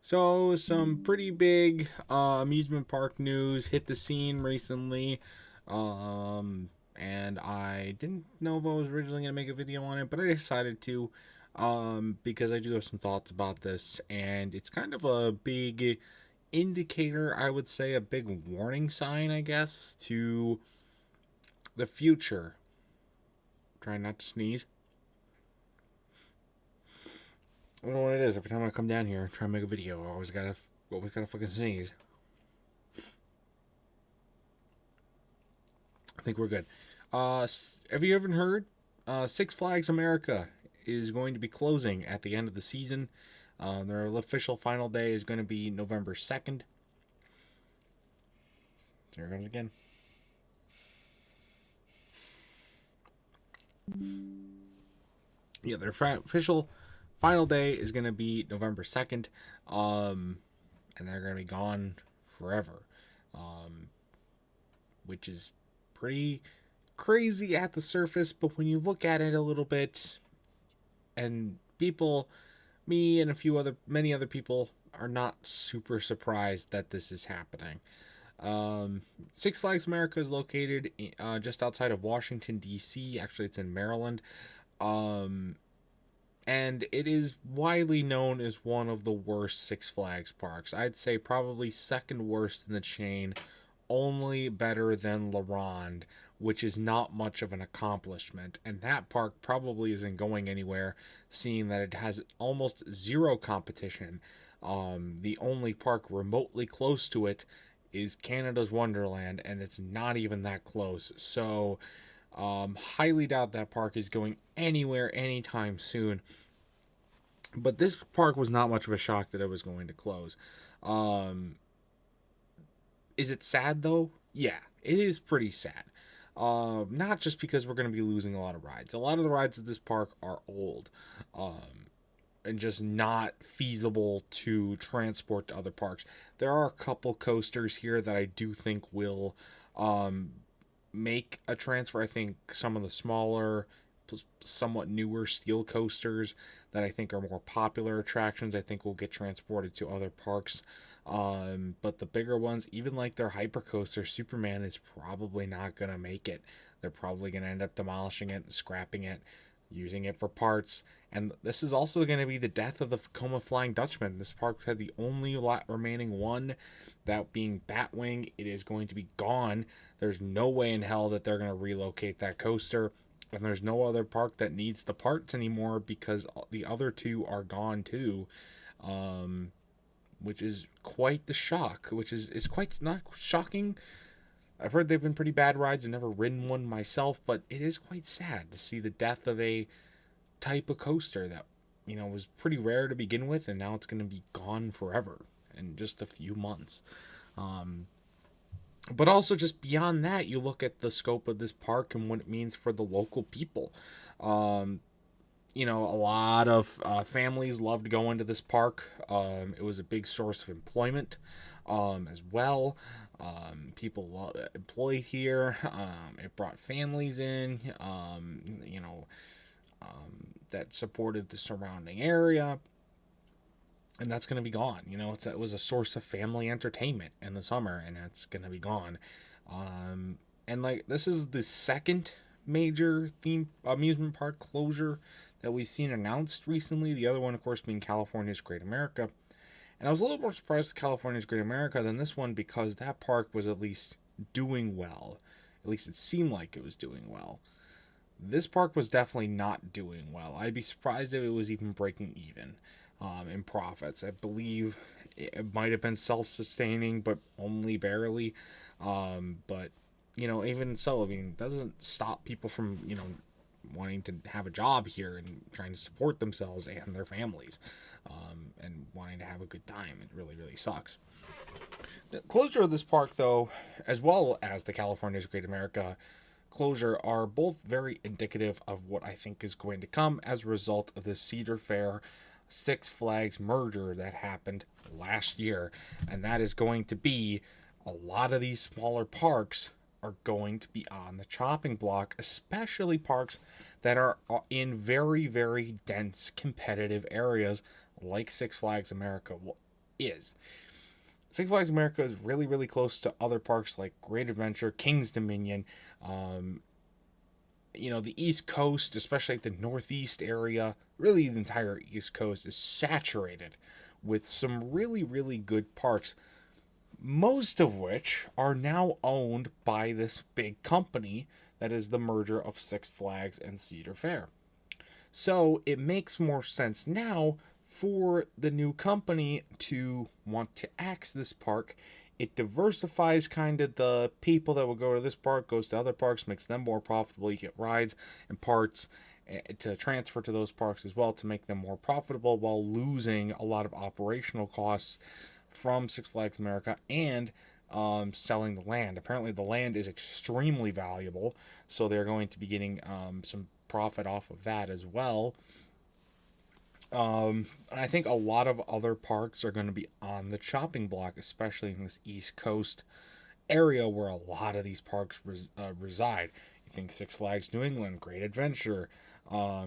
So, some pretty big amusement park news hit the scene recently. And I didn't know if I was originally going to make a video on it, but I decided to because I do have some thoughts about this. And it's kind of a big indicator, I would say, a big warning sign, I guess, to the future. Trying not to sneeze. I don't know what it is. Every time I come down here, try and make a video, I always gotta fucking sneeze. I think we're good. Have you ever heard? Six Flags America is going to be closing at the end of the season. Their official final day is going to be November 2nd. There it goes again. Yeah, their official final day is going to be November 2nd. And they're going to be gone forever. Which is pretty crazy at the surface, but when you look at it a little bit, and people, me and many other people, are not super surprised that this is happening. Six Flags America is located just outside of Washington, D.C. Actually, it's in Maryland. And it is widely known as one of the worst Six Flags parks. I'd say probably second worst in the chain, only better than La Ronde, which is not much of an accomplishment. And that park probably isn't going anywhere, seeing that it has almost zero competition. The only park remotely close to it is Canada's Wonderland, and it's not even that close. So, highly doubt that park is going anywhere anytime soon. But this park was not much of a shock that it was going to close. Is it sad though? Yeah, it is pretty sad. Not just because we're going to be losing a lot of rides. A lot of the rides at this park are old, and just not feasible to transport to other parks. There are a couple coasters here that I do think will make a transfer. I think some of the smaller, somewhat newer steel coasters that I think are more popular attractions, I think will get transported to other parks. But the bigger ones, even like their hyper coaster, Superman, is probably not going to make it. They're probably going to end up demolishing it, scrapping it, using it for parts. And this is also going to be the death of the Vekoma Flying Dutchman. This park had the only remaining one, that being Batwing. It is going to be gone. There's no way in hell that they're going to relocate that coaster. And there's no other park that needs the parts anymore because the other two are gone too. Which is quite the shock, which is quite not shocking. I've heard they've been pretty bad rides. I've never ridden one myself, but it is quite sad to see the death of a type of coaster that, was pretty rare to begin with, and now it's going to be gone forever in just a few months. But also, just beyond that, you look at the scope of this park and what it means for the local people. A lot of families loved going to this park. It was a big source of employment as well. People employed here. It brought families in, that supported the surrounding area. And that's going to be gone. It was a source of family entertainment in the summer, and that's going to be gone. And this is the second major theme amusement park closure that we've seen announced recently. The other one, of course, being California's Great America. And I was a little more surprised with California's Great America than this one, because that park was at least doing well. At least it seemed like it was doing well. This park was definitely not doing well. I'd be surprised if it was even breaking even in profits. I believe it might have been self-sustaining, but only barely. But, even so, it doesn't stop people from, wanting to have a job here and trying to support themselves and their families, and wanting to have a good time. It really, really sucks. The closure of this park, though, as well as the California's Great America closure, are both very indicative of what I think is going to come as a result of the Cedar Fair Six Flags merger that happened last year. And that is going to be a lot of these smaller parks are going to be on the chopping block, especially parks that are in very, very dense competitive areas like Six Flags America. is. Six Flags America is really, really close to other parks like Great Adventure, King's Dominion. The East Coast, especially like the Northeast area, really the entire East Coast is saturated with some really, really good parks, most of which are now owned by this big company that is the merger of Six Flags and Cedar Fair. So it makes more sense now for the new company to want to axe this park. It diversifies kind of the people that will go to this park, goes to other parks, makes them more profitable. You get rides and parts to transfer to those parks as well to make them more profitable while losing a lot of operational costs from Six Flags America and selling the land. Apparently the land is extremely valuable, so they're going to be getting some profit off of that as well. I think a lot of other parks are going to be on the chopping block, especially in this East Coast area where a lot of these parks reside. You think Six Flags New England, Great Adventure,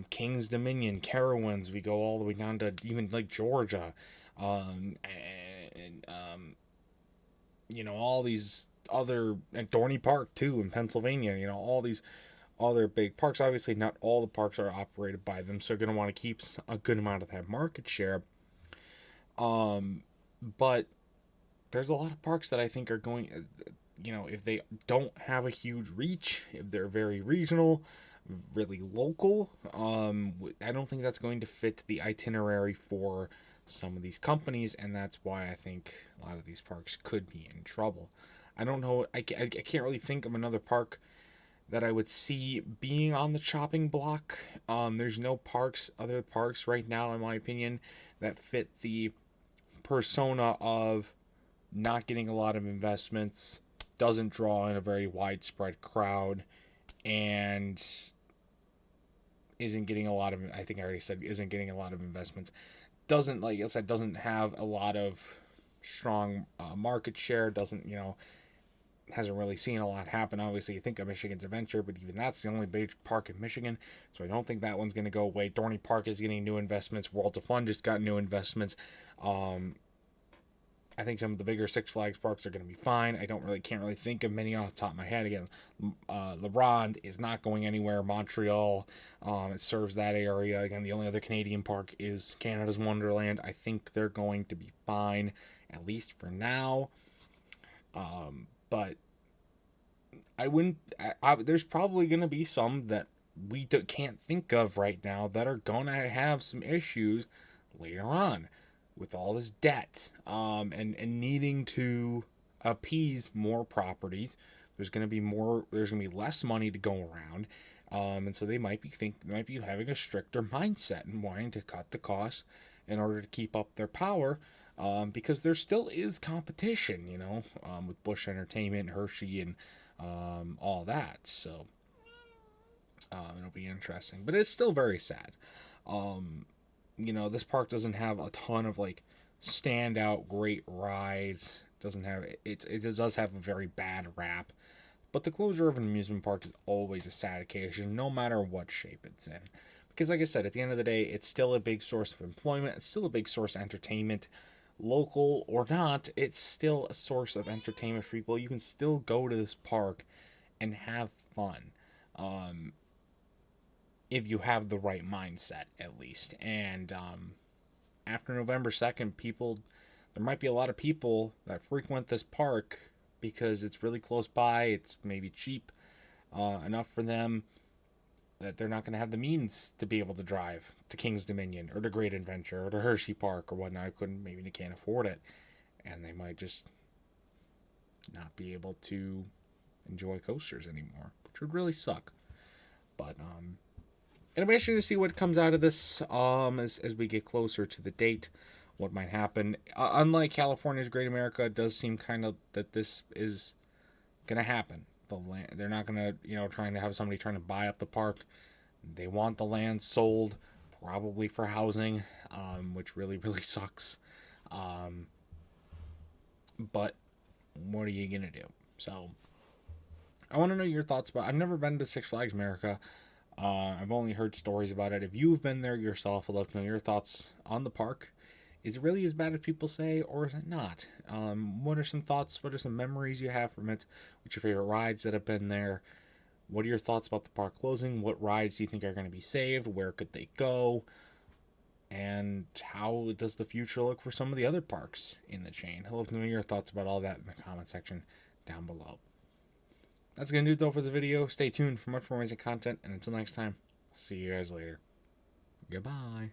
King's Dominion, Carowinds. We go all the way down to even like Georgia, all these other, and Dorney Park too in Pennsylvania. All these other big parks. Obviously, not all the parks are operated by them, so they're going to want to keep a good amount of that market share. But there's a lot of parks that I think are going, if they don't have a huge reach, if they're very regional, really local, I don't think that's going to fit the itinerary for some of these companies, and that's why I think a lot of these parks could be in trouble. I don't know. I can't really think of another park that I would see being on the chopping block. There's no other parks right now, in my opinion, that fit the persona of not getting a lot of investments, doesn't draw in a very widespread crowd, and isn't getting a lot of, I think I already said, isn't getting a lot of investments. Doesn't, like I said, doesn't have a lot of strong market share, hasn't really seen a lot happen. Obviously, you think of Michigan's Adventure, but even that's the only big park in Michigan, so I don't think that one's going to go away. Dorney Park is getting new investments. Worlds of Fun just got new investments. I think some of the bigger Six Flags parks are going to be fine. Can't really think of many off the top of my head. Again, LeBron is not going anywhere. Montreal, it serves that area. Again, the only other Canadian park is Canada's Wonderland. I think they're going to be fine, at least for now. But I wouldn't. There's probably going to be some that we can't think of right now that are going to have some issues later on with all this debt, and needing to appease more properties. There's going to be less money to go around, and so they might be having a stricter mindset and wanting to cut the costs in order to keep up their power. Because there still is competition, with Busch Entertainment, Hershey, and all that. So it'll be interesting, but it's still very sad. This park doesn't have a ton of like standout great rides. It does have a very bad rap, but the closure of an amusement park is always a sad occasion, no matter what shape it's in. Because, like I said, at the end of the day, it's still a big source of employment. It's still a big source of entertainment. Local or not, it's still a source of entertainment for people. You can still go to this park and have fun, if you have the right mindset, at least. And after November 2nd, there might be a lot of people that frequent this park because it's really close by. It's maybe cheap enough for them that they're not going to have the means to be able to drive to King's Dominion or to Great Adventure or to Hershey Park or whatnot. Maybe they can't afford it, and they might just not be able to enjoy coasters anymore, which would really suck. But it'll be interesting to see what comes out of this as we get closer to the date, what might happen. Unlike California's Great America, it does seem kind of that this is going to happen. They're not going to, trying to have somebody trying to buy up the park. They want the land sold, probably for housing, which really, really sucks. But what are you going to do? So I want to know your thoughts I've never been to Six Flags America. I've only heard stories about it. If you've been there yourself, I'd love to know your thoughts on the park Is it really as bad as people say, or is it not? What are some thoughts? What are some memories you have from it? What's your favorite rides that have been there? What are your thoughts about the park closing? What rides do you think are going to be saved? Where could they go? And how does the future look for some of the other parks in the chain? I'd love to know your thoughts about all that in the comment section down below. That's going to do it though for the video. Stay tuned for much more amazing content, and until next time, see you guys later. Goodbye.